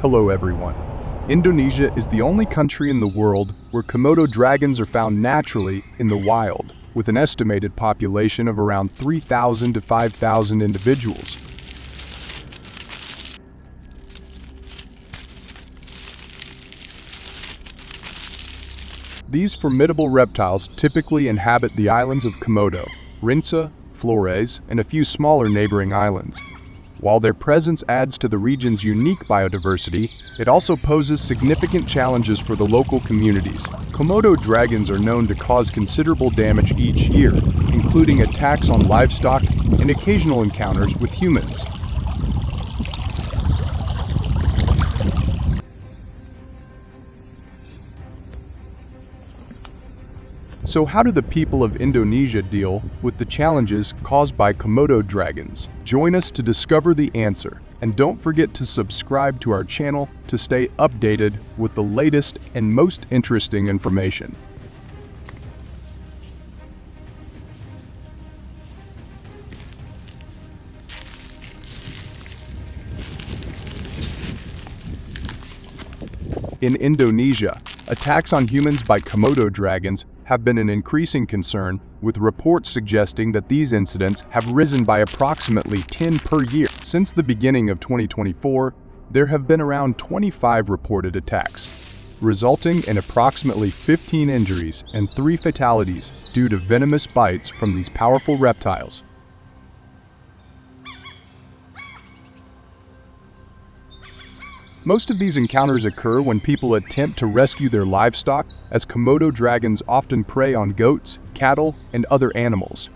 Hello everyone. Indonesia is the only country in the world where Komodo dragons are found naturally in the wild, with an estimated population of around 3,000 to 5,000 individuals. These formidable reptiles typically inhabit the islands of Komodo, Rinca, Flores, and a few smaller neighboring islands. While their presence adds to the region's unique biodiversity, it also poses significant challenges for the local communities. Komodo dragons are known to cause considerable damage each year, including attacks on livestock and occasional encounters with humans. So how do the people of Indonesia deal with the challenges caused by Komodo dragons? Join us to discover the answer, and don't forget to subscribe to our channel to stay updated with the latest and most interesting information. In Indonesia, attacks on humans by Komodo dragons have been an increasing concern, with reports suggesting that these incidents have risen by approximately 10 per year. Since the beginning of 2024, there have been around 25 reported attacks, resulting in approximately 15 injuries and 3 fatalities due to venomous bites from these powerful reptiles. Most of these encounters occur when people attempt to rescue their livestock, as Komodo dragons often prey on goats, cattle, and other animals.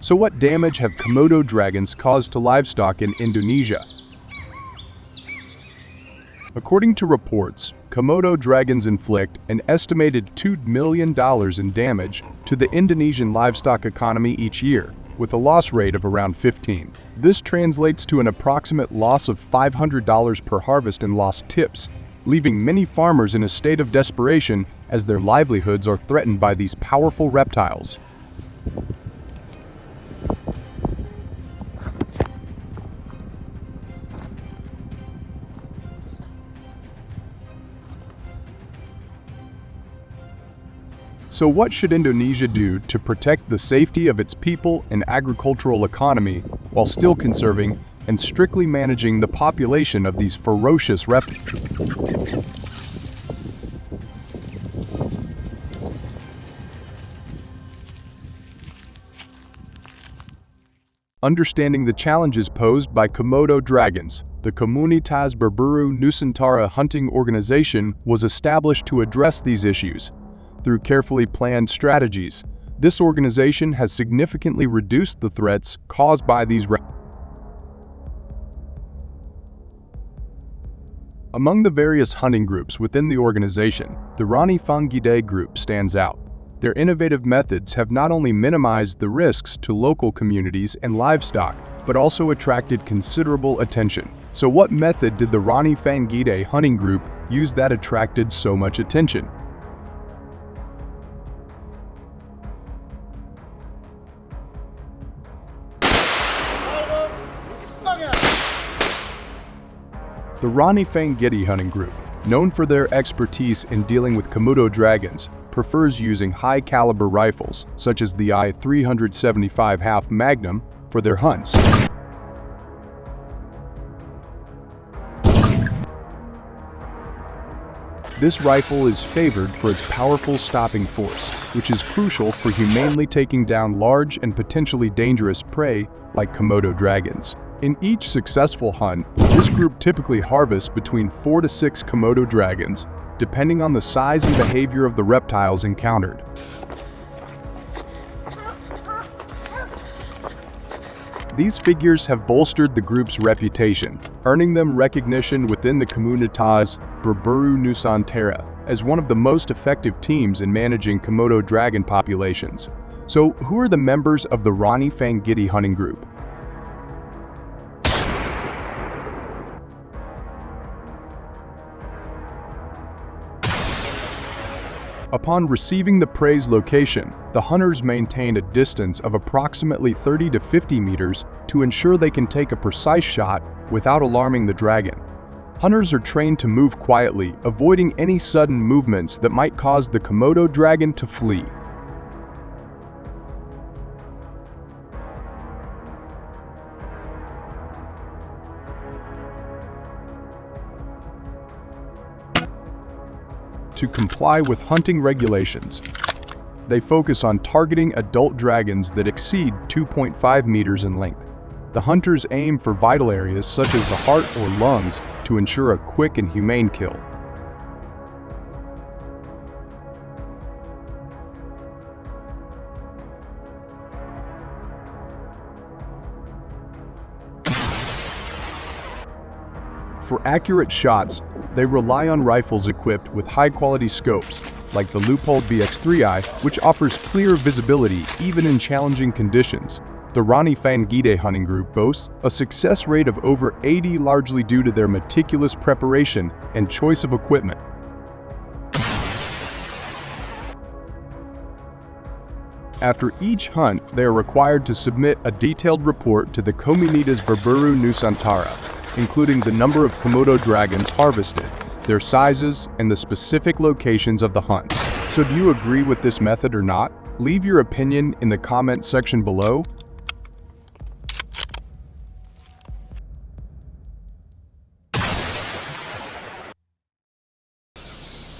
So what damage have Komodo dragons caused to livestock in Indonesia? According to reports, Komodo dragons inflict an estimated $2 million in damage to the Indonesian livestock economy each year, with a loss rate of around 15. This translates to an approximate loss of $500 per harvest in lost tips, leaving many farmers in a state of desperation as their livelihoods are threatened by these powerful reptiles. So what should Indonesia do to protect the safety of its people and agricultural economy while still conserving and strictly managing the population of these ferocious reptiles? Understanding the challenges posed by Komodo dragons, the Komunitas Berburu Nusantara Hunting Organization was established to address these issues. Through carefully planned strategies, this organization has significantly reduced the threats caused by these reptiles. Among the various hunting groups within the organization, the Greenfarmingdocumentary group stands out. Their innovative methods have not only minimized the risks to local communities and livestock, but also attracted considerable attention. So what method did the Greenfarmingdocumentary hunting group use that attracted so much attention? The Greenfarmingdocumentary hunting group, known for their expertise in dealing with Komodo dragons, prefers using high-caliber rifles, such as the I-375 half Magnum, for their hunts. This rifle is favored for its powerful stopping force, which is crucial for humanely taking down large and potentially dangerous prey like Komodo dragons. In each successful hunt, this group typically harvests between 4 to 6 Komodo dragons, depending on the size and behavior of the reptiles encountered. These figures have bolstered the group's reputation, earning them recognition within the Komunitas Berburu Nusantara as one of the most effective teams in managing Komodo dragon populations. So, who are the members of the Greenfarmingdocumentary hunting group? Upon receiving the prey's location, the hunters maintain a distance of approximately 30 to 50 meters to ensure they can take a precise shot without alarming the dragon. Hunters are trained to move quietly, avoiding any sudden movements that might cause the Komodo dragon to flee. To comply with hunting regulations, they focus on targeting adult dragons that exceed 2.5 meters in length. The hunters aim for vital areas such as the heart or lungs to ensure a quick and humane kill. For accurate shots, they rely on rifles equipped with high-quality scopes, like the Leupold VX3i, which offers clear visibility even in challenging conditions. The Rani Fangide hunting group boasts a success rate of over 80, largely due to their meticulous preparation and choice of equipment. After each hunt, they are required to submit a detailed report to the Komunitas Berburu Nusantara, including the number of Komodo dragons harvested, their sizes, and the specific locations of the hunts. So do you agree with this method or not? Leave your opinion in the comment section below.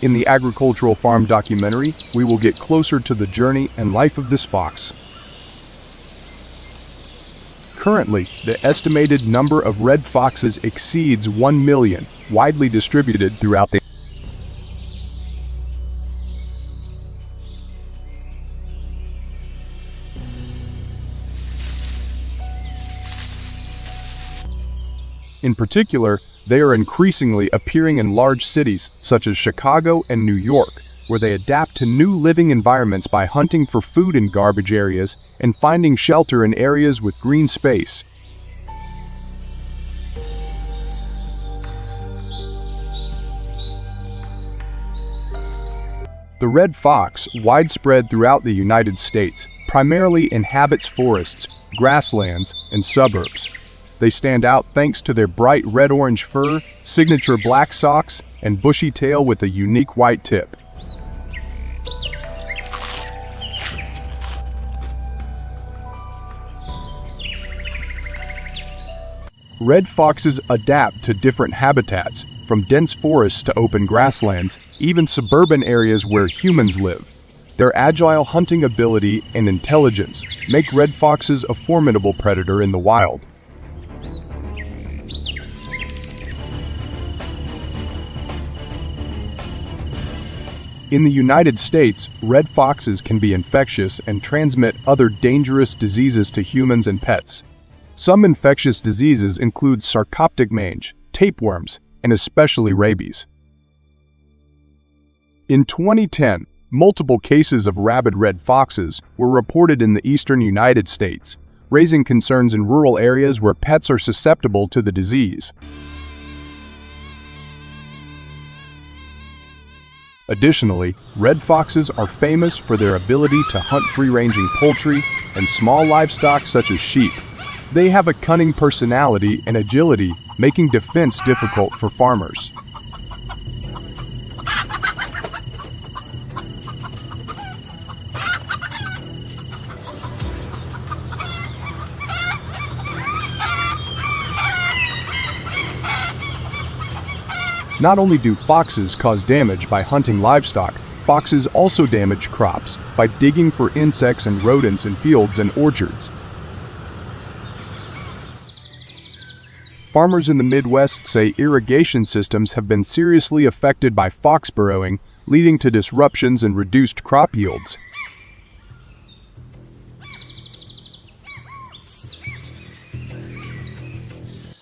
In the agricultural farm documentary, we will get closer to the journey and life of this fox. Currently, the estimated number of red foxes exceeds 1 million, widely distributed throughout the In particular, they are increasingly appearing in large cities such as Chicago and New York, where they adapt to new living environments by hunting for food in garbage areas and finding shelter in areas with green space. The red fox, widespread throughout the United States, primarily inhabits forests, grasslands, and suburbs. They stand out thanks to their bright red-orange fur, signature black socks, and bushy tail with a unique white tip. Red foxes adapt to different habitats, from dense forests to open grasslands, even suburban areas where humans live. Their agile hunting ability and intelligence make red foxes a formidable predator in the wild. In the United States, red foxes can be infectious and transmit other dangerous diseases to humans and pets. Some infectious diseases include sarcoptic mange, tapeworms, and especially rabies. In 2010, multiple cases of rabid red foxes were reported in the eastern United States, raising concerns in rural areas where pets are susceptible to the disease. Additionally, red foxes are famous for their ability to hunt free-ranging poultry and small livestock such as sheep. They have a cunning personality and agility, making defense difficult for farmers. Not only do foxes cause damage by hunting livestock, foxes also damage crops by digging for insects and rodents in fields and orchards. Farmers in the Midwest say irrigation systems have been seriously affected by fox burrowing, leading to disruptions and reduced crop yields.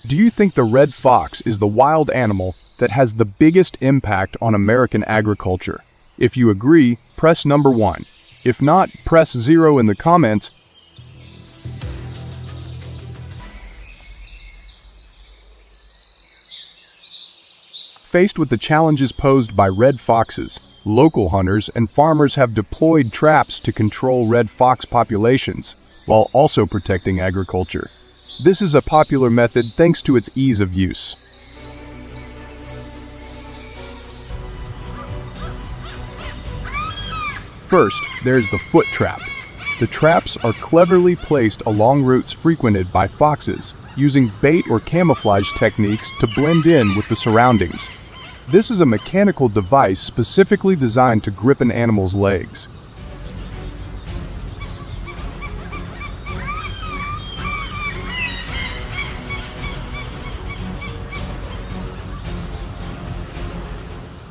Do you think the red fox is the wild animal that has the biggest impact on American agriculture? If you agree, press number 1. If not, press 0 in the comments. Faced with the challenges posed by red foxes, local hunters and farmers have deployed traps to control red fox populations, while also protecting agriculture. This is a popular method thanks to its ease of use. First, there's the foot trap. The traps are cleverly placed along routes frequented by foxes, using bait or camouflage techniques to blend in with the surroundings. This is a mechanical device specifically designed to grip an animal's legs.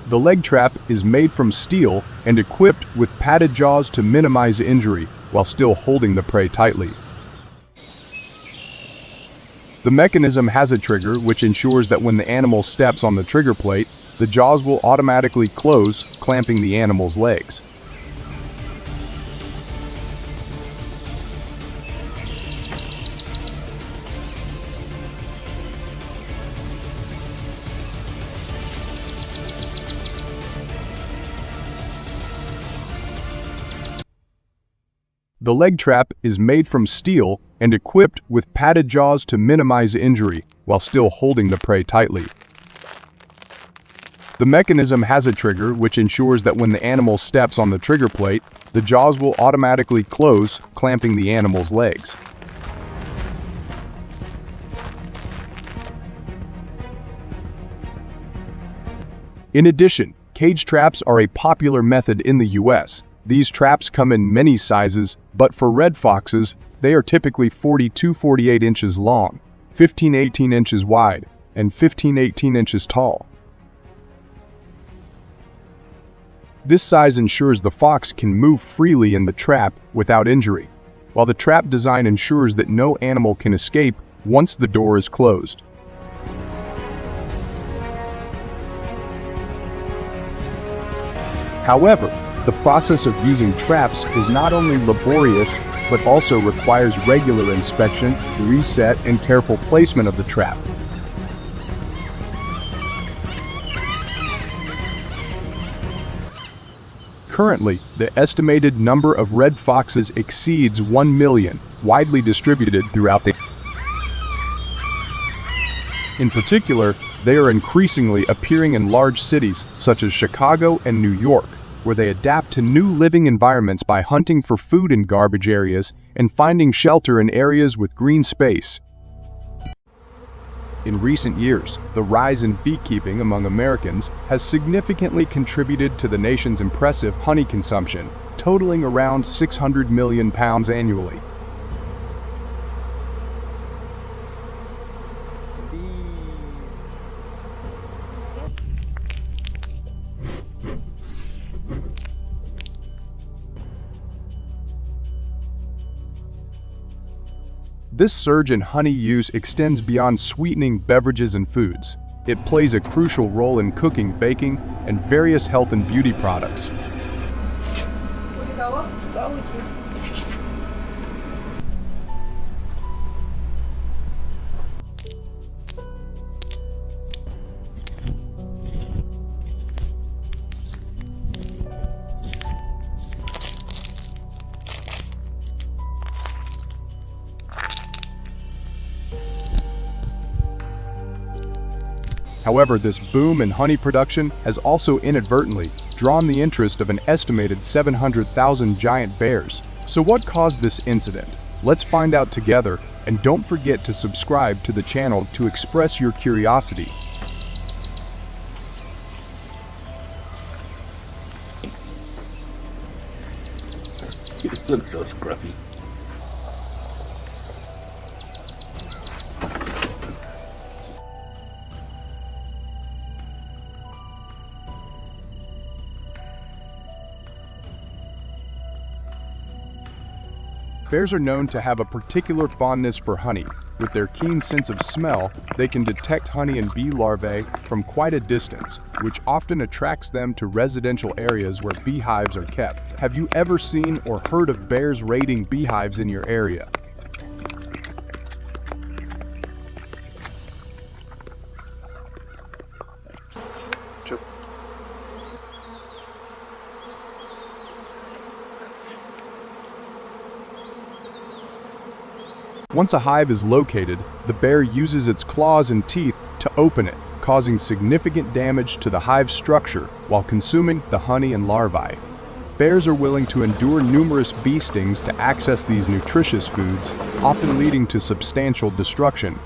The leg trap is made from steel and equipped with padded jaws to minimize injury while still holding the prey tightly. The mechanism has a trigger which ensures that when the animal steps on the trigger plate, the jaws will automatically close, clamping the animal's legs. The leg trap is made from steel and equipped with padded jaws to minimize injury while still holding the prey tightly. The mechanism has a trigger which ensures that when the animal steps on the trigger plate, the jaws will automatically close, clamping the animal's legs. In addition, cage traps are a popular method in the US. These traps come in many sizes, but for red foxes, they are typically 40–48 inches long, 15–18 inches wide, and 15–18 inches tall. This size ensures the fox can move freely in the trap without injury, while the trap design ensures that no animal can escape once the door is closed. However, the process of using traps is not only laborious, but also requires regular inspection, reset, and careful placement of the trap. Currently, the estimated number of red foxes exceeds 1 million, widely distributed throughout the In particular, they are increasingly appearing in large cities such as Chicago and New York, where they adapt to new living environments by hunting for food in garbage areas and finding shelter in areas with green space. In recent years, the rise in beekeeping among Americans has significantly contributed to the nation's impressive honey consumption, totaling around 600 million pounds annually. This surge in honey use extends beyond sweetening beverages and foods. It plays a crucial role in cooking, baking, and various health and beauty products. However, this boom in honey production has also inadvertently drawn the interest of an estimated 700,000 giant bears. So what caused this incident? Let's find out together, and don't forget to subscribe to the channel to express your curiosity. It looks so scruffy. Bears are known to have a particular fondness for honey. With their keen sense of smell, they can detect honey and bee larvae from quite a distance, which often attracts them to residential areas where beehives are kept. Have you ever seen or heard of bears raiding beehives in your area? Once a hive is located, the bear uses its claws and teeth to open it, causing significant damage to the hive structure while consuming the honey and larvae. Bears are willing to endure numerous bee stings to access these nutritious foods, often leading to substantial destruction.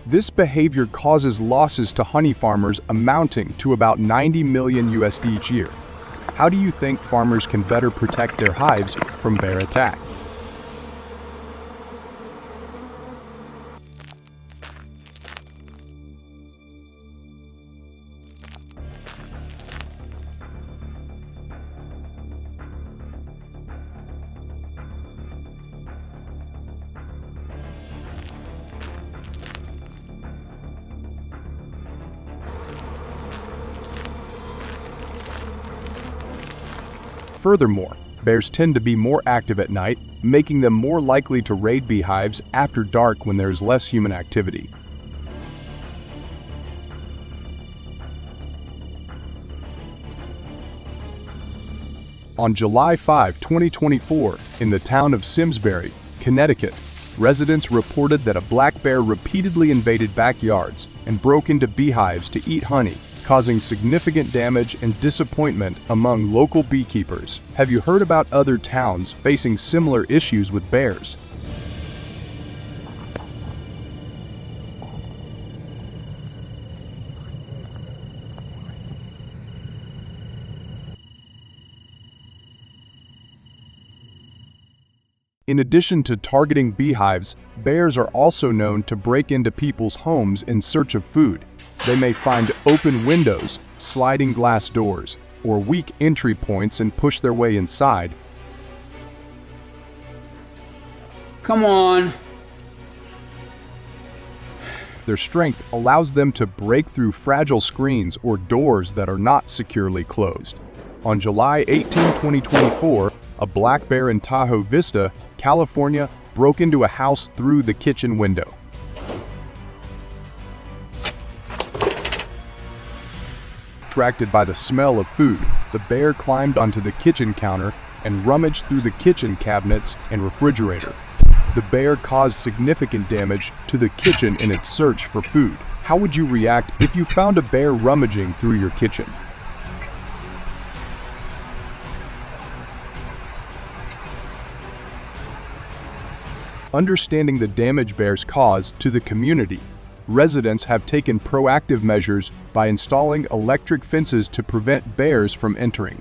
This behavior causes losses to honey farmers amounting to about 90 million USD each year. How do you think farmers can better protect their hives from bear attack? Furthermore, bears tend to be more active at night, making them more likely to raid beehives after dark when there is less human activity. On July 5, 2024, in the town of Simsbury, Connecticut, residents reported that a black bear repeatedly invaded backyards and broke into beehives to eat honey, causing significant damage and disappointment among local beekeepers. Have you heard about other towns facing similar issues with bears? In addition to targeting beehives, bears are also known to break into people's homes in search of food. They may find open windows, sliding glass doors, or weak entry points and push their way inside. Come on. Their strength allows them to break through fragile screens or doors that are not securely closed. On July 18, 2024, a black bear in Tahoe Vista, California, broke into a house through the kitchen window. Attracted by the smell of food, the bear climbed onto the kitchen counter and rummaged through the kitchen cabinets and refrigerator. The bear caused significant damage to the kitchen in its search for food. How would you react if you found a bear rummaging through your kitchen? Understanding the damage bears cause to the community, residents have taken proactive measures by installing electric fences to prevent bears from entering.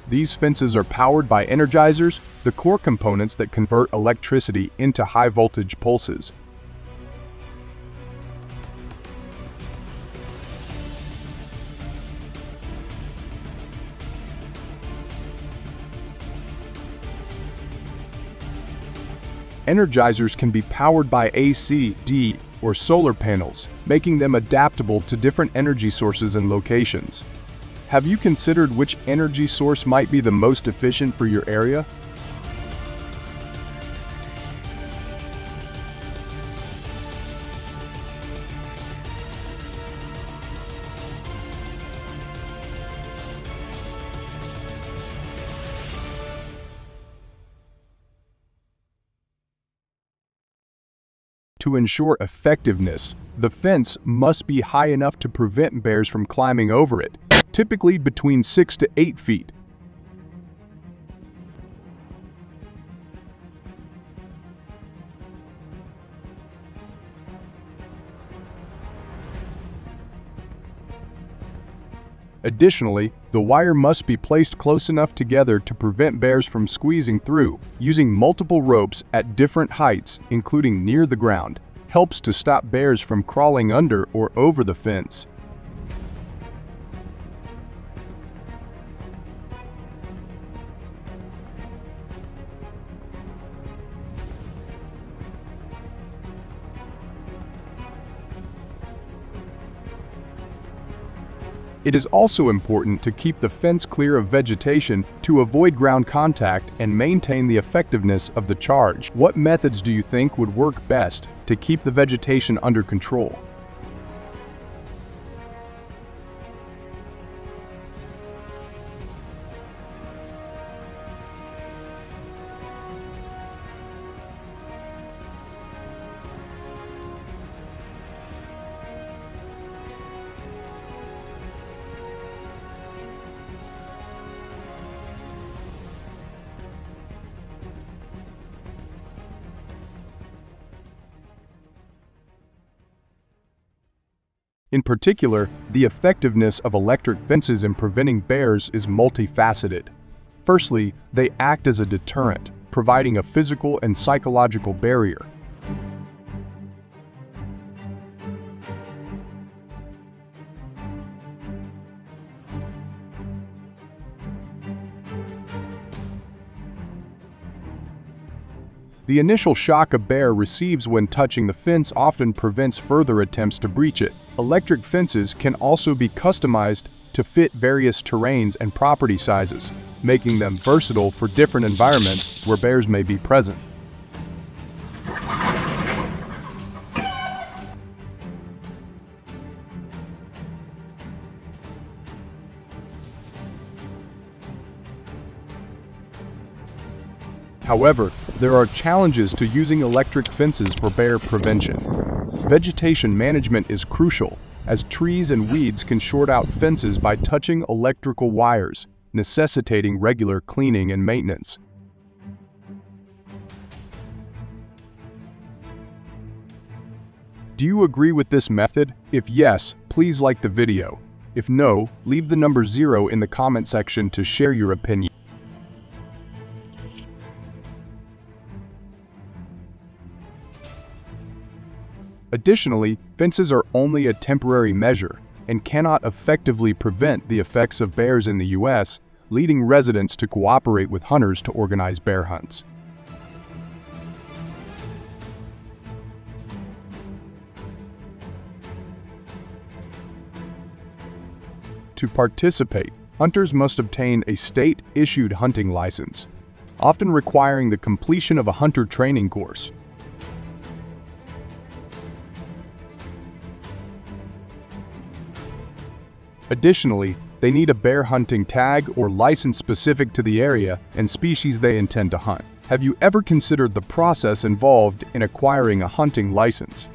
These fences are powered by energizers, the core components that convert electricity into high-voltage pulses. Energizers can be powered by AC, D, or solar panels, making them adaptable to different energy sources and locations. Have you considered which energy source might be the most efficient for your area? To ensure effectiveness, the fence must be high enough to prevent bears from climbing over it, typically between 6 to 8 feet. Additionally, the wire must be placed close enough together to prevent bears from squeezing through. Using multiple ropes at different heights, including near the ground, helps to stop bears from crawling under or over the fence. It is also important to keep the fence clear of vegetation to avoid ground contact and maintain the effectiveness of the charge. What methods do you think would work best to keep the vegetation under control? In particular, the effectiveness of electric fences in preventing bears is multifaceted. Firstly, they act as a deterrent, providing a physical and psychological barrier. The initial shock a bear receives when touching the fence often prevents further attempts to breach it. Electric fences can also be customized to fit various terrains and property sizes, making them versatile for different environments where bears may be present. However, there are challenges to using electric fences for bear prevention. Vegetation management is crucial, as trees and weeds can short out fences by touching electrical wires, necessitating regular cleaning and maintenance. Do you agree with this method? If yes, please like the video. If no, leave the number 0 in the comment section to share your opinion. Additionally, fences are only a temporary measure and cannot effectively prevent the effects of bears in the U.S., leading residents to cooperate with hunters to organize bear hunts. To participate, hunters must obtain a state-issued hunting license, often requiring the completion of a hunter training course. Additionally, they need a bear hunting tag or license specific to the area and species they intend to hunt. Have you ever considered the process involved in acquiring a hunting license?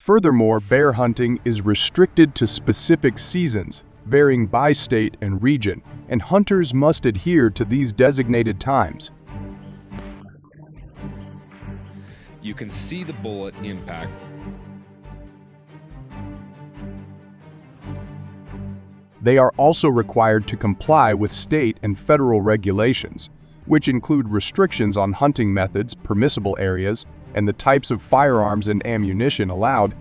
Furthermore, bear hunting is restricted to specific seasons, varying by state and region, and hunters must adhere to these designated times. You can see the bullet impact. They are also required to comply with state and federal regulations, which include restrictions on hunting methods, permissible areas, and the types of firearms and ammunition allowed.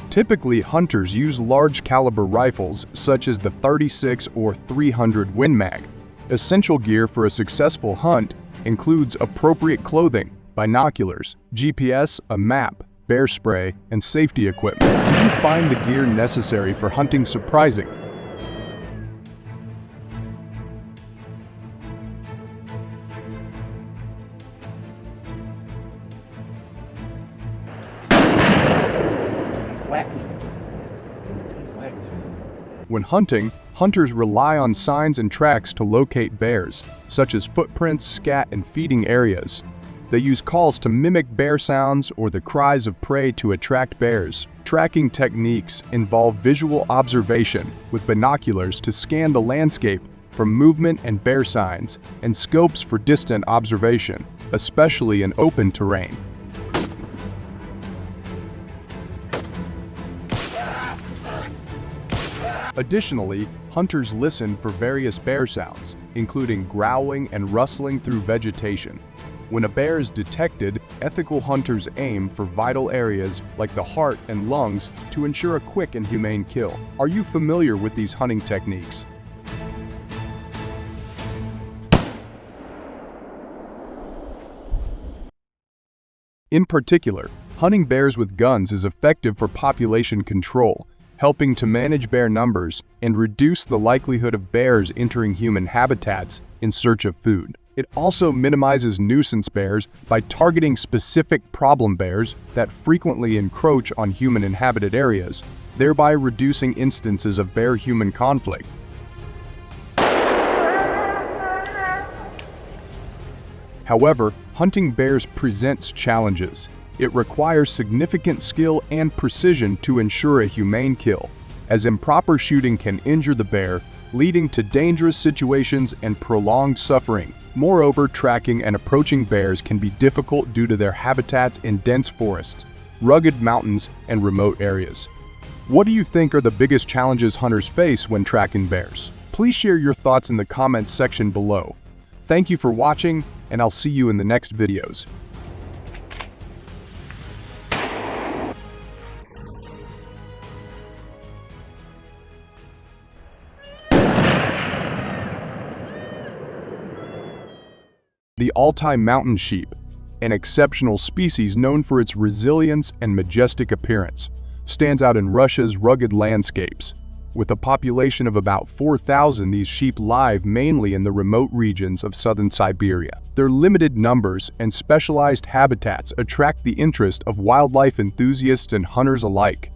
Typically, hunters use large caliber rifles such as the 36 or 300 Win Mag. Essential gear for a successful hunt includes appropriate clothing, binoculars, GPS, a map, bear spray, and safety equipment. Do you find the gear necessary for hunting surprising? When hunting, hunters rely on signs and tracks to locate bears, such as footprints, scat, and feeding areas. They use calls to mimic bear sounds or the cries of prey to attract bears. Tracking techniques involve visual observation with binoculars to scan the landscape for movement and bear signs, and scopes for distant observation, especially in open terrain. Additionally, hunters listen for various bear sounds, including growling and rustling through vegetation. When a bear is detected, ethical hunters aim for vital areas like the heart and lungs to ensure a quick and humane kill. Are you familiar with these hunting techniques? In particular, hunting bears with guns is effective for population control, helping to manage bear numbers and reduce the likelihood of bears entering human habitats in search of food. It also minimizes nuisance bears by targeting specific problem bears that frequently encroach on human-inhabited areas, thereby reducing instances of bear-human conflict. However, hunting bears presents challenges. It requires significant skill and precision to ensure a humane kill, as improper shooting can injure the bear, leading to dangerous situations and prolonged suffering. Moreover, tracking and approaching bears can be difficult due to their habitats in dense forests, rugged mountains, and remote areas. What do you think are the biggest challenges hunters face when tracking bears? Please share your thoughts in the comments section below. Thank you for watching, and I'll see you in the next videos. The Altai mountain sheep, an exceptional species known for its resilience and majestic appearance, stands out in Russia's rugged landscapes. With a population of about 4,000, these sheep live mainly in the remote regions of southern Siberia. Their limited numbers and specialized habitats attract the interest of wildlife enthusiasts and hunters alike.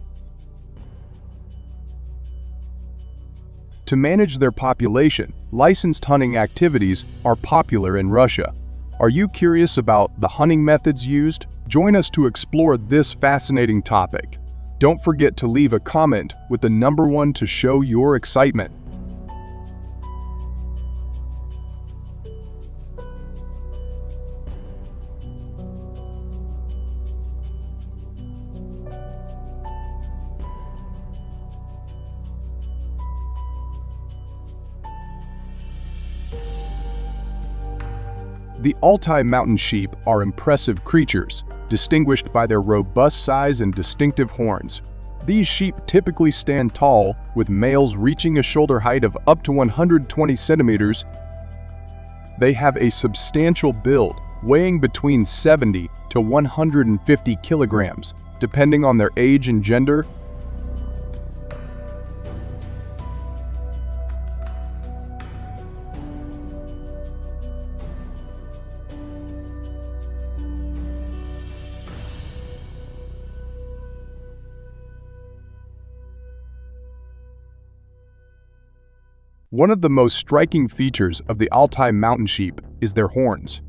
To manage their population, licensed hunting activities are popular in Russia. Are you curious about the hunting methods used? Join us to explore this fascinating topic. Don't forget to leave a comment with the number 1 to show your excitement. The Altai mountain sheep are impressive creatures, distinguished by their robust size and distinctive horns. These sheep typically stand tall, with males reaching a shoulder height of up to 120 centimeters. They have a substantial build, weighing between 70 to 150 kilograms, depending on their age and gender. One of the most striking features of the Altai mountain sheep is their horns.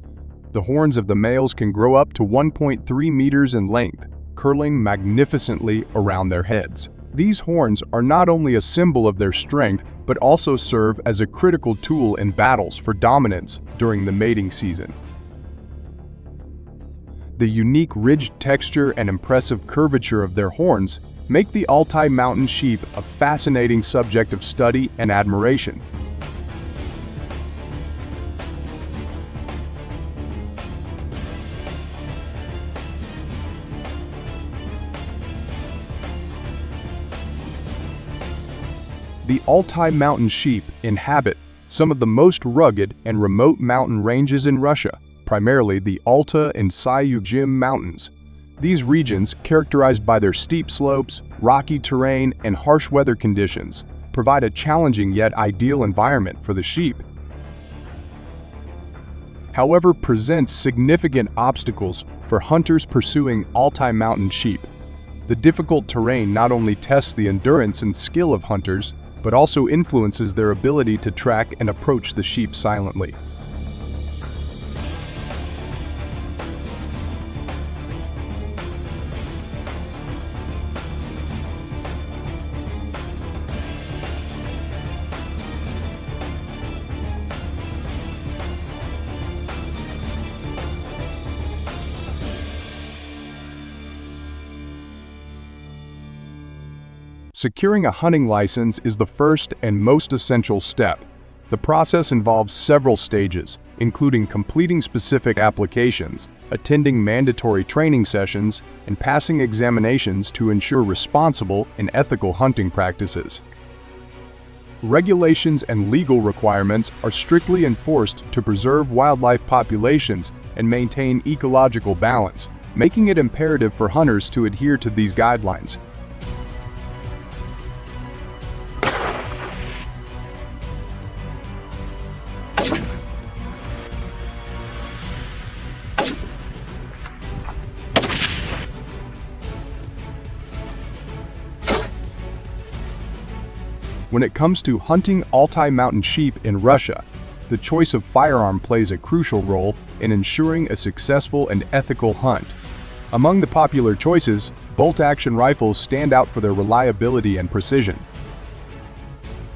The horns of the males can grow up to 1.3 meters in length, curling magnificently around their heads. These horns are not only a symbol of their strength, but also serve as a critical tool in battles for dominance during the mating season. The unique ridged texture and impressive curvature of their horns make the Altai mountain sheep a fascinating subject of study and admiration. The Altai mountain sheep inhabit some of the most rugged and remote mountain ranges in Russia, primarily the Alta and Sayugim mountains. These regions, characterized by their steep slopes, rocky terrain, and harsh weather conditions, provide a challenging yet ideal environment for the sheep. However, presents significant obstacles for hunters pursuing Altai mountain sheep. The difficult terrain not only tests the endurance and skill of hunters, but also influences their ability to track and approach the sheep silently. Securing a hunting license is the first and most essential step. The process involves several stages, including completing specific applications, attending mandatory training sessions, and passing examinations to ensure responsible and ethical hunting practices. Regulations and legal requirements are strictly enforced to preserve wildlife populations and maintain ecological balance, making it imperative for hunters to adhere to these guidelines. When it comes to hunting Altai mountain sheep in Russia, the choice of firearm plays a crucial role in ensuring a successful and ethical hunt. Among the popular choices, bolt-action rifles stand out for their reliability and precision.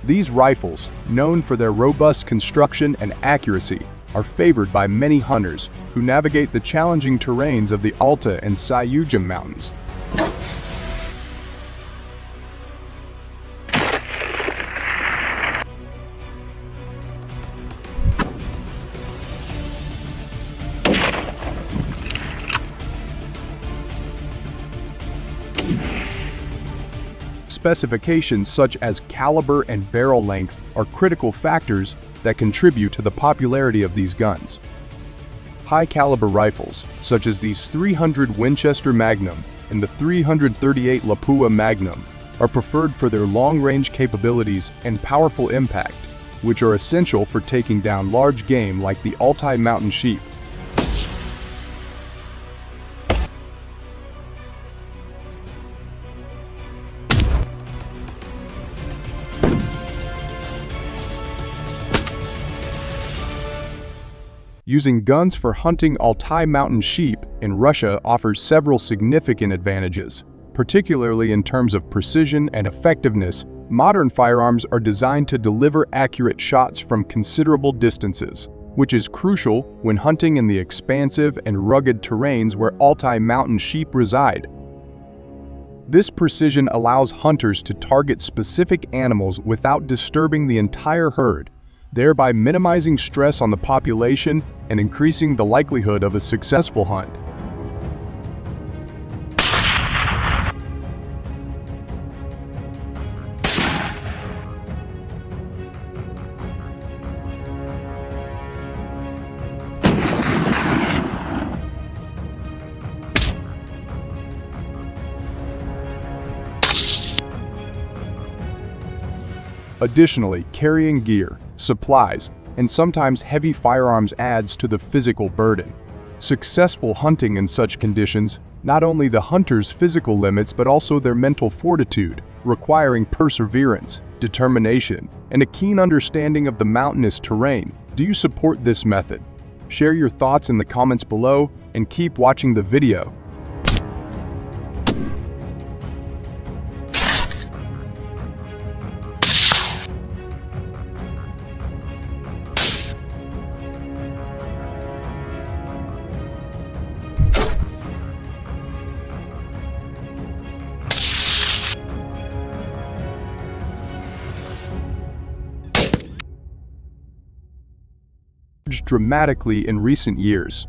These rifles, known for their robust construction and accuracy, are favored by many hunters who navigate the challenging terrains of the Altai and Sayugam mountains. Specifications such as caliber and barrel length are critical factors that contribute to the popularity of these guns. High-caliber rifles, such as these 300 Winchester Magnum and the 338 Lapua Magnum, are preferred for their long-range capabilities and powerful impact, which are essential for taking down large game like the Altai mountain sheep. Using guns for hunting Altai mountain sheep in Russia offers several significant advantages. Particularly in terms of precision and effectiveness, modern firearms are designed to deliver accurate shots from considerable distances, which is crucial when hunting in the expansive and rugged terrains where Altai mountain sheep reside. This precision allows hunters to target specific animals without disturbing the entire herd, thereby minimizing stress on the population and increasing the likelihood of a successful hunt. Additionally, carrying gear, supplies, and sometimes heavy firearms adds to the physical burden. Successful hunting in such conditions not only the hunter's physical limits but also their mental fortitude, requiring perseverance, determination, and a keen understanding of the mountainous terrain. Do you support this method? Share your thoughts in the comments below and keep watching the video. Dramatically in recent years.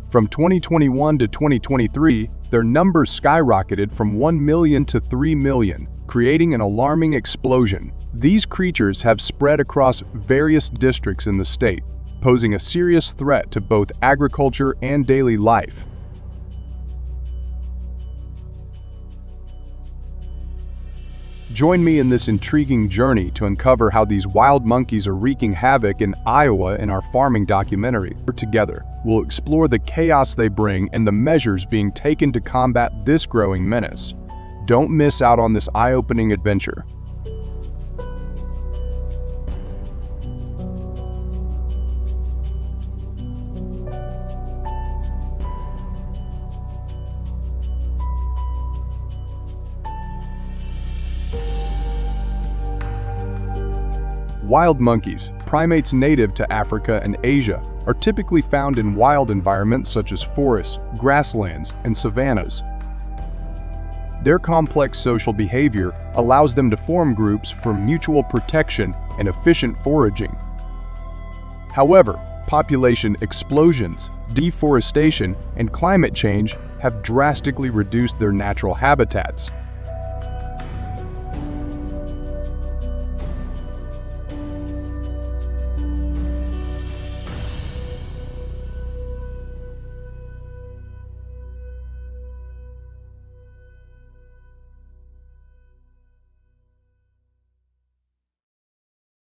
From 2021 to 2023, their numbers skyrocketed from 1 million to 3 million, creating an alarming explosion. These creatures have spread across various districts in the state, posing a serious threat to both agriculture and daily life. Join me in this intriguing journey to uncover how these wild monkeys are wreaking havoc in Iowa in our farming documentary. Together, we'll explore the chaos they bring and the measures being taken to combat this growing menace. Don't miss out on this eye-opening adventure. Wild monkeys, primates native to Africa and Asia, are typically found in wild environments such as forests, grasslands, and savannas. Their complex social behavior allows them to form groups for mutual protection and efficient foraging. However, population explosions, deforestation, and climate change have drastically reduced their natural habitats.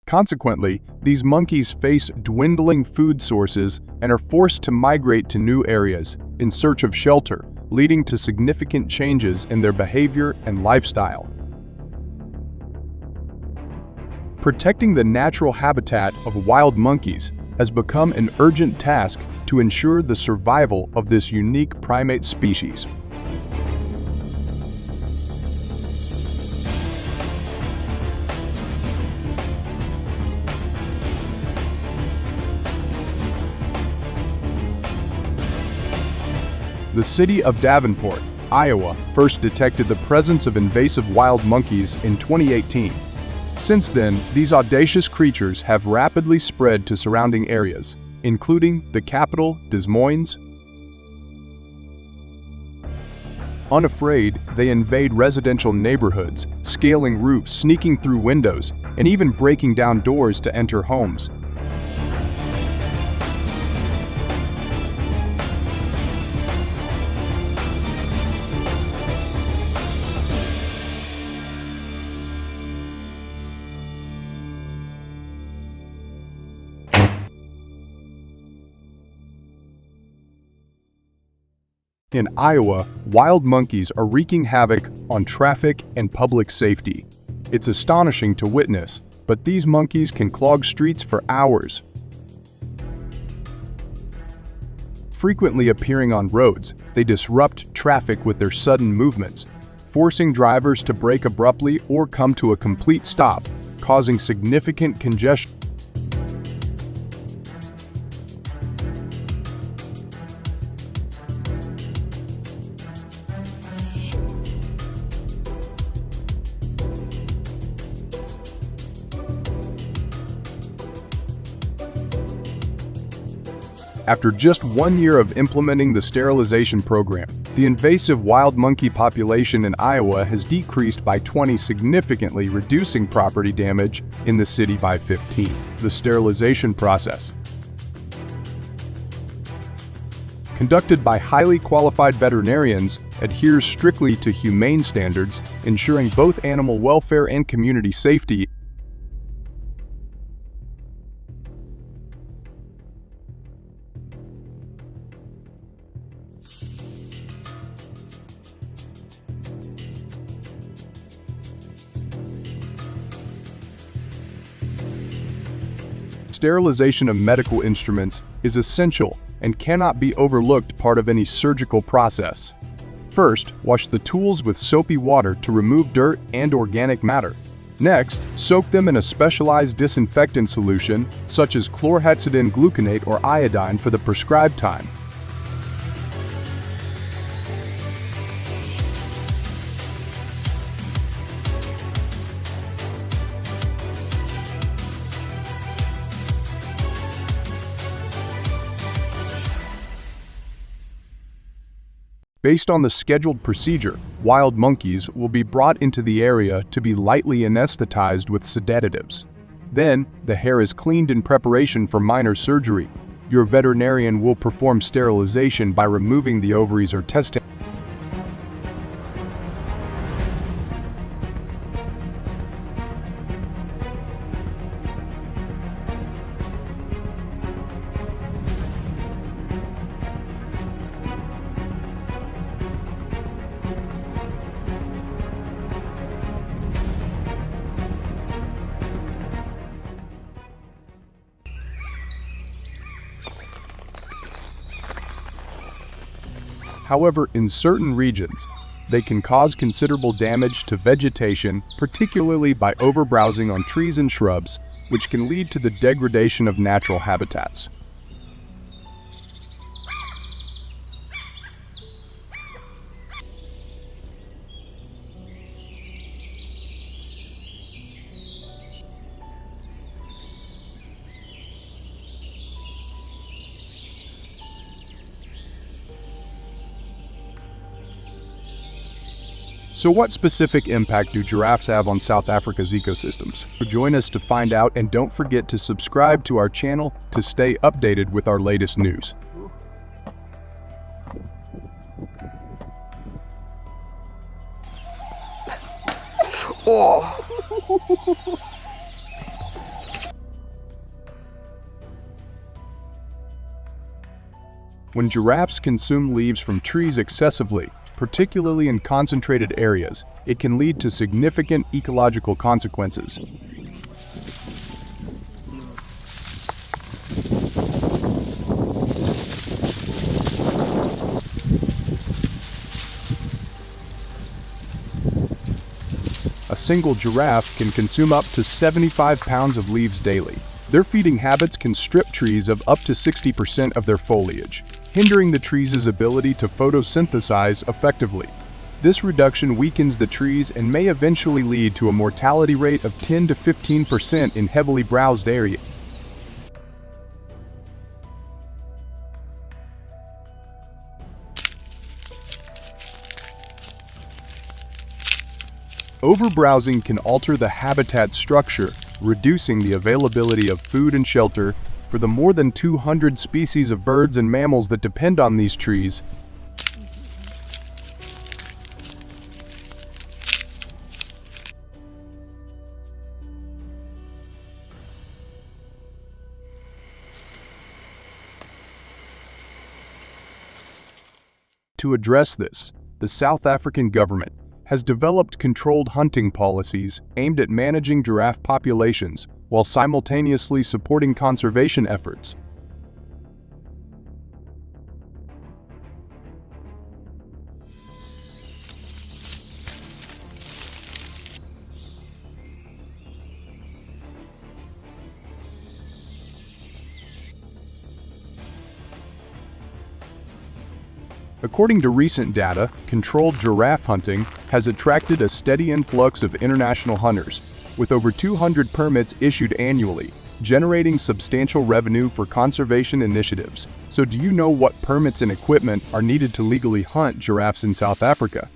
Consequently, these monkeys face dwindling food sources and are forced to migrate to new areas in search of shelter, leading to significant changes in their behavior and lifestyle. Protecting the natural habitat of wild monkeys has become an urgent task to ensure the survival of this unique primate species. The city of Davenport, Iowa, first detected the presence of invasive wild monkeys in 2018. Since then, these audacious creatures have rapidly spread to surrounding areas, including the capital, Des Moines. Unafraid, they invade residential neighborhoods, scaling roofs, sneaking through windows, and even breaking down doors to enter homes. In Iowa, wild monkeys are wreaking havoc on traffic and public safety. It's astonishing to witness, but these monkeys can clog streets for hours. Frequently appearing on roads, they disrupt traffic with their sudden movements, forcing drivers to brake abruptly or come to a complete stop, causing significant congestion. After just 1 year of implementing the sterilization program, the invasive wild monkey population in Iowa has decreased by 20, significantly reducing property damage in the city by 15. The sterilization process, conducted by highly qualified veterinarians, adheres strictly to humane standards, ensuring both animal welfare and community safety. Sterilization of medical instruments is essential and cannot be overlooked part of any surgical process. First, wash the tools with soapy water to remove dirt and organic matter. Next, soak them in a specialized disinfectant solution such as chlorhexidine gluconate or iodine for the prescribed time. Based on the scheduled procedure, wild monkeys will be brought into the area to be lightly anesthetized with sedatives. Then, the hair is cleaned in preparation for minor surgery. Your veterinarian will perform sterilization by removing the ovaries or testicles. However, in certain regions, they can cause considerable damage to vegetation, particularly by overbrowsing on trees and shrubs, which can lead to the degradation of natural habitats. So what specific impact do giraffes have on South Africa's ecosystems? Join us to find out, and don't forget to subscribe to our channel to stay updated with our latest news. Oh. When giraffes consume leaves from trees excessively, particularly in concentrated areas, it can lead to significant ecological consequences. single giraffe can consume up to 75 pounds of leaves daily. Their feeding habits can strip trees of up to 60% of their foliage, hindering the trees' ability to photosynthesize effectively. This reduction weakens the trees and may eventually lead to a mortality rate of 10 to 15% in heavily browsed areas. Overbrowsing can alter the habitat structure, reducing the availability of food and shelter for the more than 200 species of birds and mammals that depend on these trees. To address this, the South African government has developed controlled hunting policies aimed at managing giraffe populations while simultaneously supporting conservation efforts. According to recent data, controlled giraffe hunting has attracted a steady influx of international hunters, with over 200 permits issued annually, generating substantial revenue for conservation initiatives. So do you know what permits and equipment are needed to legally hunt giraffes in South Africa?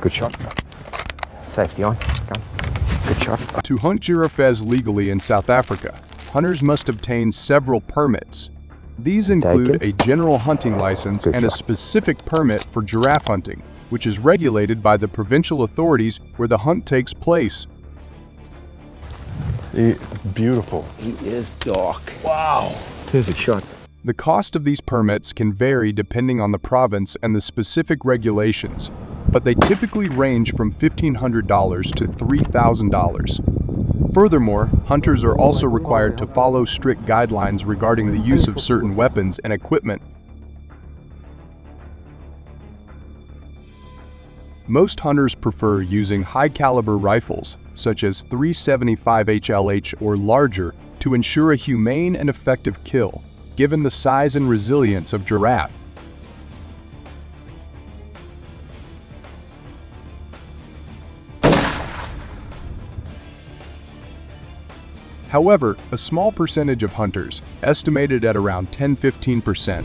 Good shot. Safety on. Go. Good shot. To hunt giraffes legally in South Africa, hunters must obtain several permits. These include a general hunting license and a specific permit for giraffe hunting, which is regulated by the provincial authorities where the hunt takes place. Beautiful. He is dark. Wow. Perfect shot. The cost of these permits can vary depending on the province and the specific regulations, but they typically range from $1,500 to $3,000. Furthermore, hunters are also required to follow strict guidelines regarding the use of certain weapons and equipment. Most hunters prefer using high-caliber rifles, such as .375 HLH or larger, to ensure a humane and effective kill, given the size and resilience of giraffe. However, a small percentage of hunters, estimated at around 10–15%,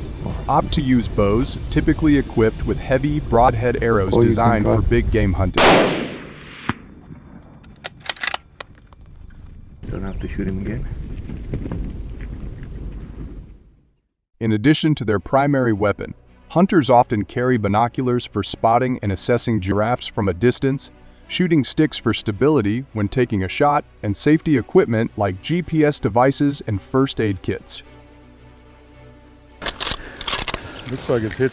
opt to use bows typically equipped with heavy, broadhead arrows designed for big game hunting. You don't have to shoot him again. In addition to their primary weapon, hunters often carry binoculars for spotting and assessing giraffes from a distance, shooting sticks for stability when taking a shot, and safety equipment like GPS devices and first aid kits. Looks like it's hit.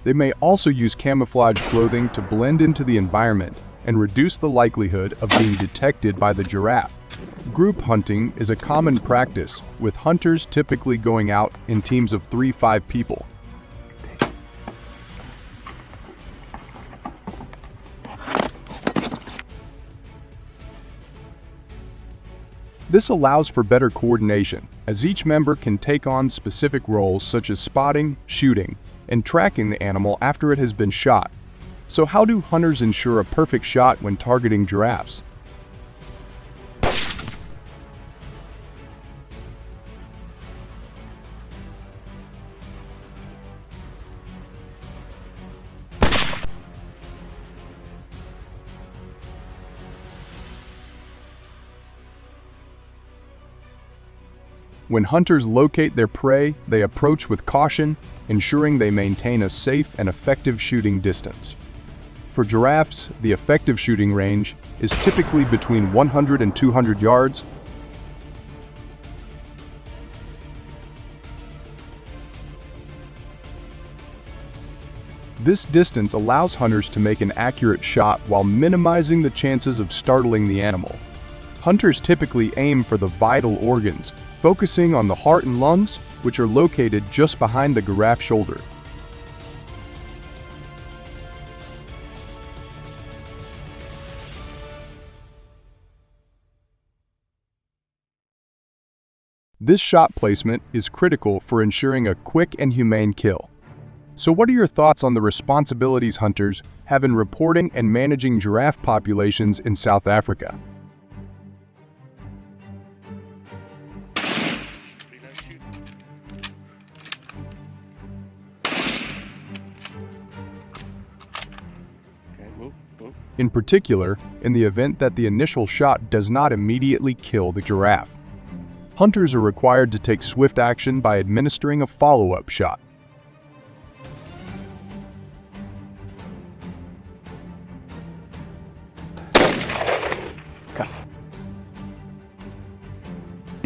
They may also use camouflage clothing to blend into the environment and reduce the likelihood of being detected by the giraffe. Group hunting is a common practice, with hunters typically going out in teams of 3–5 people. This allows for better coordination, as each member can take on specific roles such as spotting, shooting, and tracking the animal after it has been shot. So how do hunters ensure a perfect shot when targeting giraffes? When hunters locate their prey, they approach with caution, ensuring they maintain a safe and effective shooting distance. For giraffes, the effective shooting range is typically between 100 and 200 yards. This distance allows hunters to make an accurate shot while minimizing the chances of startling the animal. Hunters typically aim for the vital organs, focusing on the heart and lungs, which are located just behind the giraffe shoulder. This shot placement is critical for ensuring a quick and humane kill. So what are your thoughts on the responsibilities hunters have in reporting and managing giraffe populations in South Africa? In particular, in the event that the initial shot does not immediately kill the giraffe, hunters are required to take swift action by administering a follow-up shot.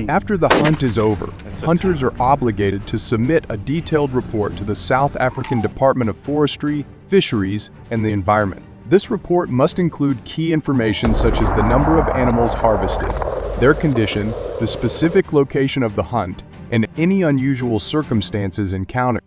After the hunt is over, hunters are obligated to submit a detailed report to the South African Department of Forestry, Fisheries, and the Environment. This report must include key information such as the number of animals harvested, their condition, the specific location of the hunt, and any unusual circumstances encountered.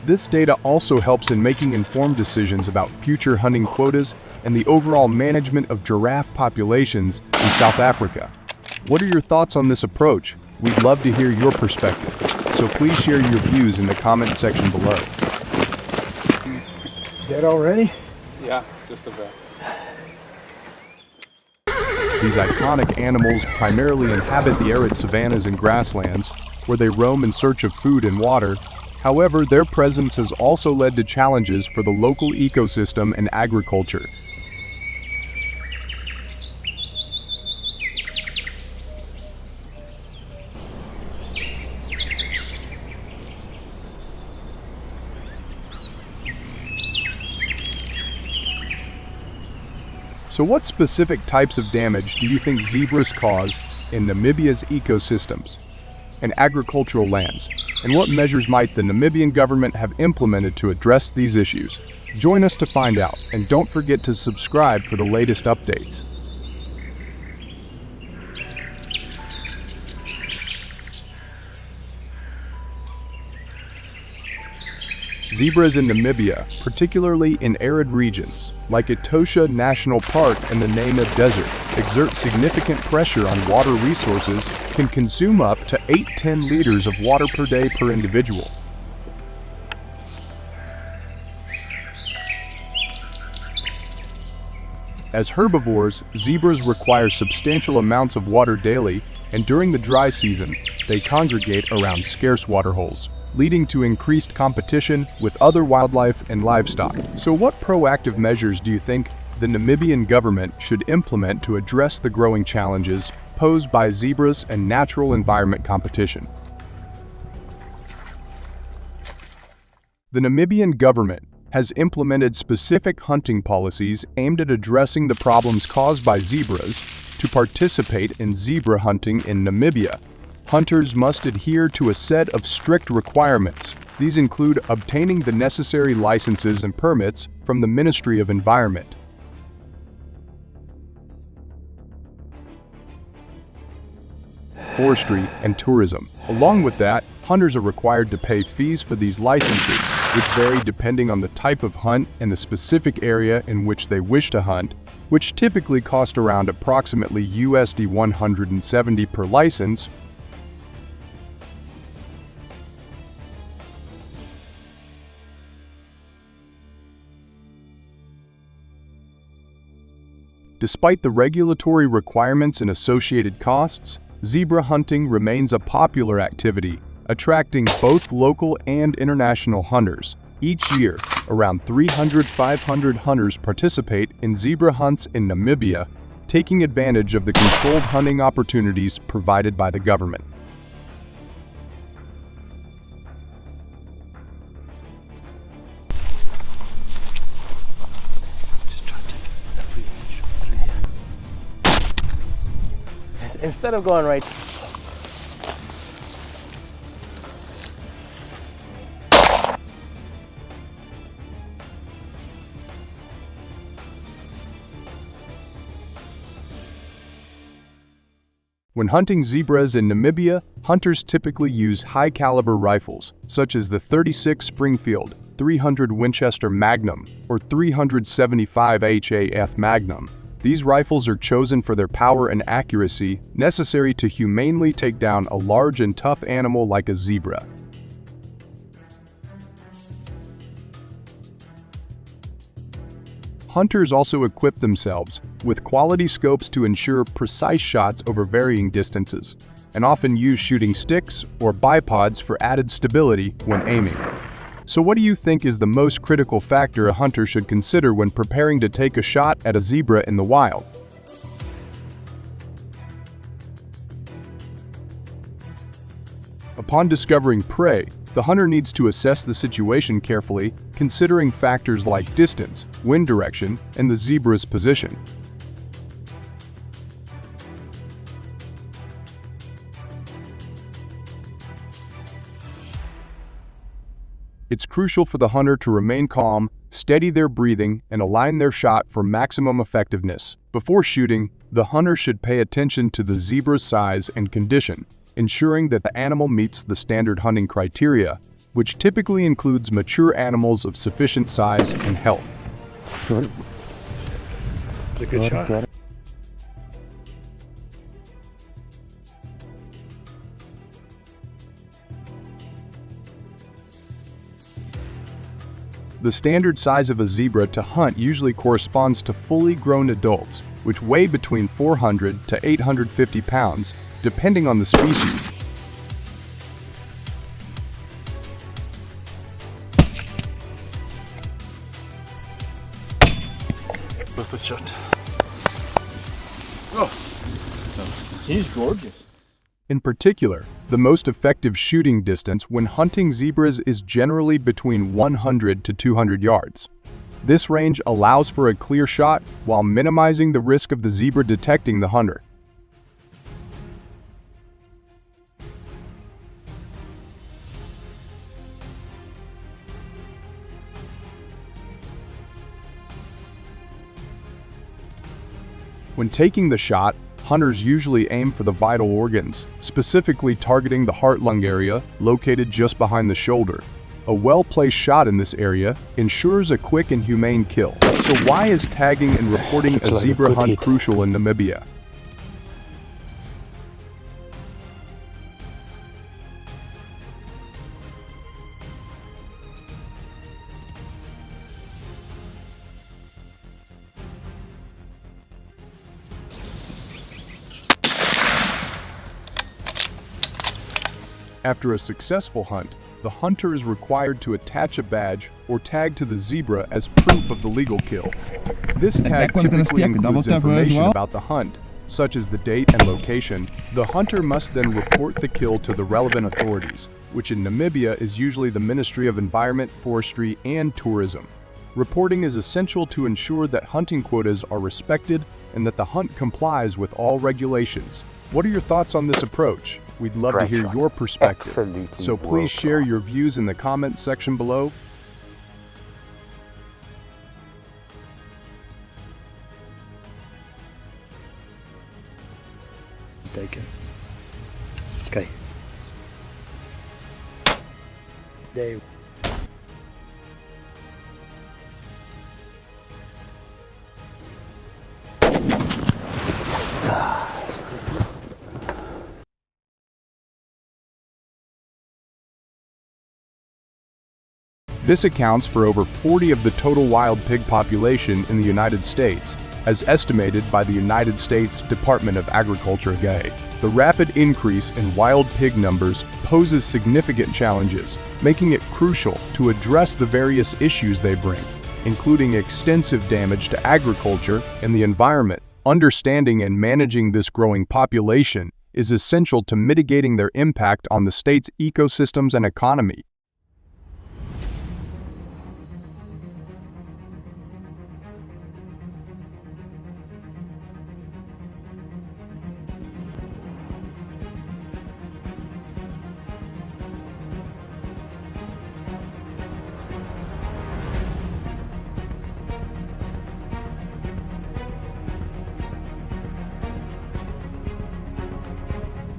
This data also helps in making informed decisions about future hunting quotas and the overall management of giraffe populations in South Africa. What are your thoughts on this approach? We'd love to hear your perspective, so please share your views in the comment section below. Dead already? Yeah, just about. These iconic animals primarily inhabit the arid savannas and grasslands, where they roam in search of food and water. However, their presence has also led to challenges for the local ecosystem and agriculture. So what specific types of damage do you think zebras cause in Namibia's ecosystems and agricultural lands? And what measures might the Namibian government have implemented to address these issues? Join us to find out, and don't forget to subscribe for the latest updates. Zebras in Namibia, particularly in arid regions, like Etosha National Park and the Namib Desert, exert significant pressure on water resources, can consume up to 8-10 liters of water per day per individual. As herbivores, zebras require substantial amounts of water daily, and during the dry season, they congregate around scarce waterholes, leading to increased competition with other wildlife and livestock. So what proactive measures do you think the Namibian government should implement to address the growing challenges posed by zebras and natural environment competition? The Namibian government has implemented specific hunting policies aimed at addressing the problems caused by zebras. To participate in zebra hunting in Namibia, hunters must adhere to a set of strict requirements. These include obtaining the necessary licenses and permits from the Ministry of Environment, Forestry, and Tourism. Along with that, hunters are required to pay fees for these licenses, which vary depending on the type of hunt and the specific area in which they wish to hunt, which typically cost around approximately USD 170 per license. Despite the regulatory requirements and associated costs, zebra hunting remains a popular activity, attracting both local and international hunters. Each year, around 300–500 hunters participate in zebra hunts in Namibia, taking advantage of the controlled hunting opportunities provided by the government. Instead of going right, When hunting zebras in Namibia, hunters typically use high-caliber rifles, such as the .36 Springfield, 300 Winchester Magnum, or 375 HAF Magnum. These rifles are chosen for their power and accuracy necessary to humanely take down a large and tough animal like a zebra. Hunters also equip themselves with quality scopes to ensure precise shots over varying distances, and often use shooting sticks or bipods for added stability when aiming. So what do you think is the most critical factor a hunter should consider when preparing to take a shot at a zebra in the wild? Upon discovering prey, the hunter needs to assess the situation carefully, considering factors like distance, wind direction, and the zebra's position. It's crucial for the hunter to remain calm, steady their breathing, and align their shot for maximum effectiveness. Before shooting, the hunter should pay attention to the zebra's size and condition, ensuring that the animal meets the standard hunting criteria, which typically includes mature animals of sufficient size and health. It's a good shot. The standard size of a zebra to hunt usually corresponds to fully grown adults, which weigh between 400 to 850 pounds, depending on the species. Perfect shot. Oh, he's gorgeous. In particular, the most effective shooting distance when hunting zebras is generally between 100 to 200 yards. This range allows for a clear shot while minimizing the risk of the zebra detecting the hunter. When taking the shot, hunters usually aim for the vital organs, specifically targeting the heart-lung area located just behind the shoulder. A well-placed shot in this area ensures a quick and humane kill. So why is tagging and reporting a zebra hunt crucial in Namibia? After a successful hunt, the hunter is required to attach a badge or tag to the zebra as proof of the legal kill. This tag typically includes information about the hunt, such as the date and location. The hunter must then report the kill to the relevant authorities, which in Namibia is usually the Ministry of Environment, Forestry, and Tourism. Reporting is essential to ensure that hunting quotas are respected and that the hunt complies with all regulations. What are your thoughts on this approach? We'd love to hear your perspective. Absolutely. So please share your views in the comments section below. Take it. Okay. Dave. This accounts for over 40% of the total wild pig population in the United States, as estimated by the United States Department of Agriculture (USDA). The rapid increase in wild pig numbers poses significant challenges, making it crucial to address the various issues they bring, including extensive damage to agriculture and the environment. Understanding and managing this growing population is essential to mitigating their impact on the state's ecosystems and economy.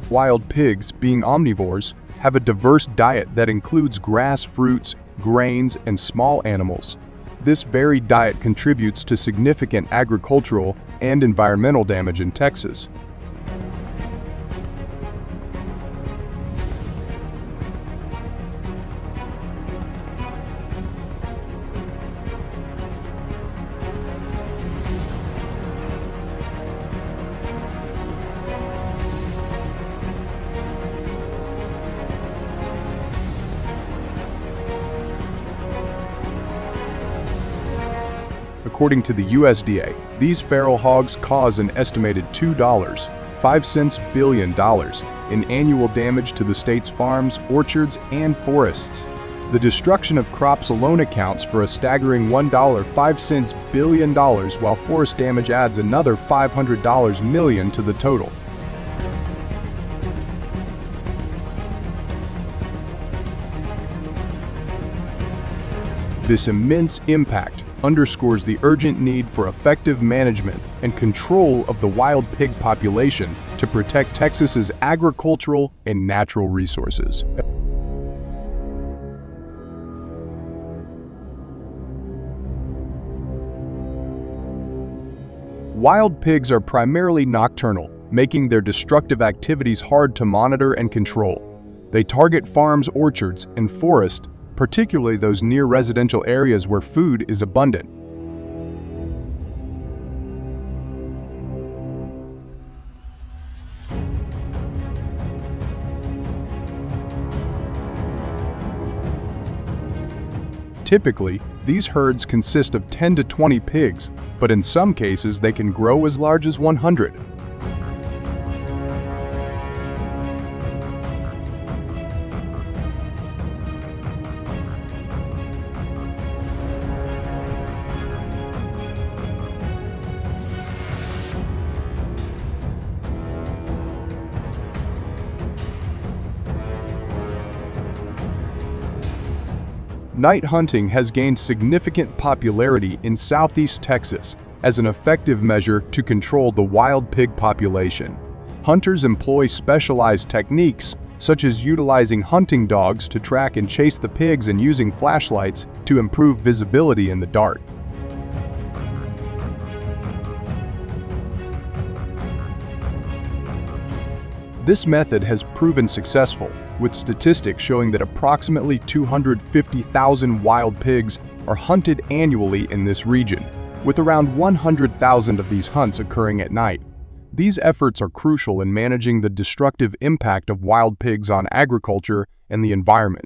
Wild pigs, being omnivores, have a diverse diet that includes grass, fruits, grains, and small animals. This varied diet contributes to significant agricultural and environmental damage in Texas. According to the USDA, these feral hogs cause an estimated $2.05 billion in annual damage to the state's farms, orchards, and forests. The destruction of crops alone accounts for a staggering $1.05 billion, while forest damage adds another $500 million to the total. This immense impact underscores the urgent need for effective management and control of the wild pig population to protect Texas's agricultural and natural resources. Wild pigs are primarily nocturnal, making their destructive activities hard to monitor and control. They target farms, orchards, and forests, particularly those near residential areas where food is abundant. Typically, these herds consist of 10 to 20 pigs, but in some cases they can grow as large as 100. Night hunting has gained significant popularity in southeast Texas as an effective measure to control the wild pig population. Hunters employ specialized techniques, such as utilizing hunting dogs to track and chase the pigs and using flashlights to improve visibility in the dark. This method has proven successful, with statistics showing that approximately 250,000 wild pigs are hunted annually in this region, with around 100,000 of these hunts occurring at night. These efforts are crucial in managing the destructive impact of wild pigs on agriculture and the environment.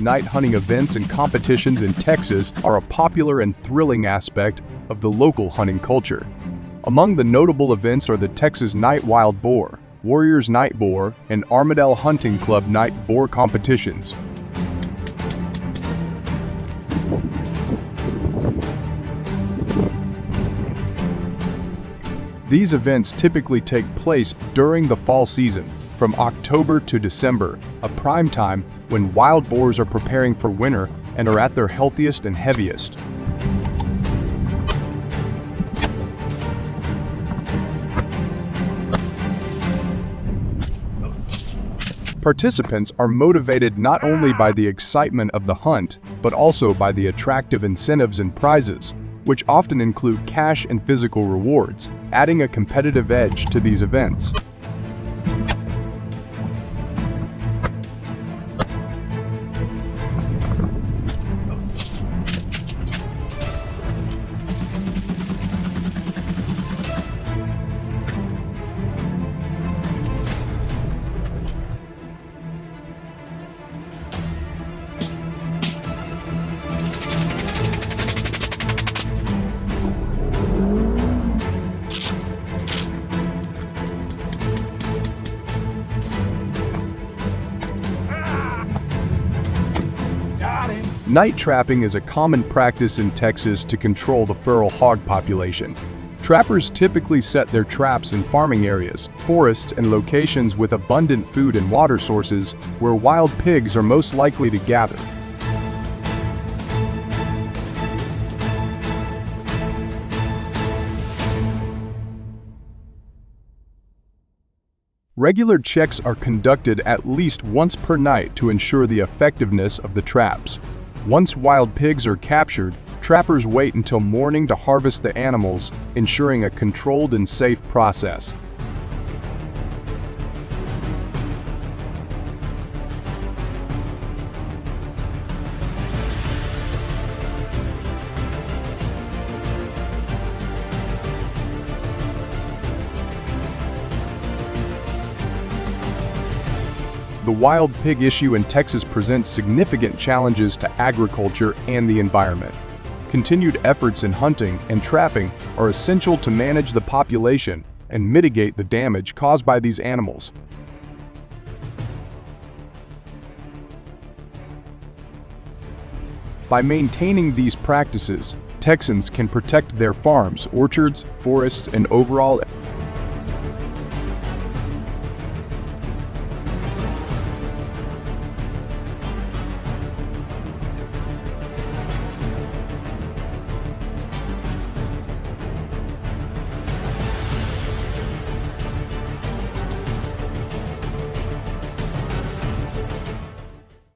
Night hunting events and competitions in Texas are a popular and thrilling aspect of the local hunting culture. Among the notable events are the Texas Night Wild Boar, Warriors Night Boar, and Armadale Hunting Club Night Boar competitions. These events typically take place during the fall season, from October to December, a prime time when wild boars are preparing for winter and are at their healthiest and heaviest. Participants are motivated not only by the excitement of the hunt, but also by the attractive incentives and prizes, which often include cash and physical rewards, adding a competitive edge to these events. Night trapping is a common practice in Texas to control the feral hog population. Trappers typically set their traps in farming areas, forests, and locations with abundant food and water sources where wild pigs are most likely to gather. Regular checks are conducted at least once per night to ensure the effectiveness of the traps. Once wild pigs are captured, trappers wait until morning to harvest the animals, ensuring a controlled and safe process. The wild pig issue in Texas presents significant challenges to agriculture and the environment. Continued efforts in hunting and trapping are essential to manage the population and mitigate the damage caused by these animals. By maintaining these practices, Texans can protect their farms, orchards, forests, and overall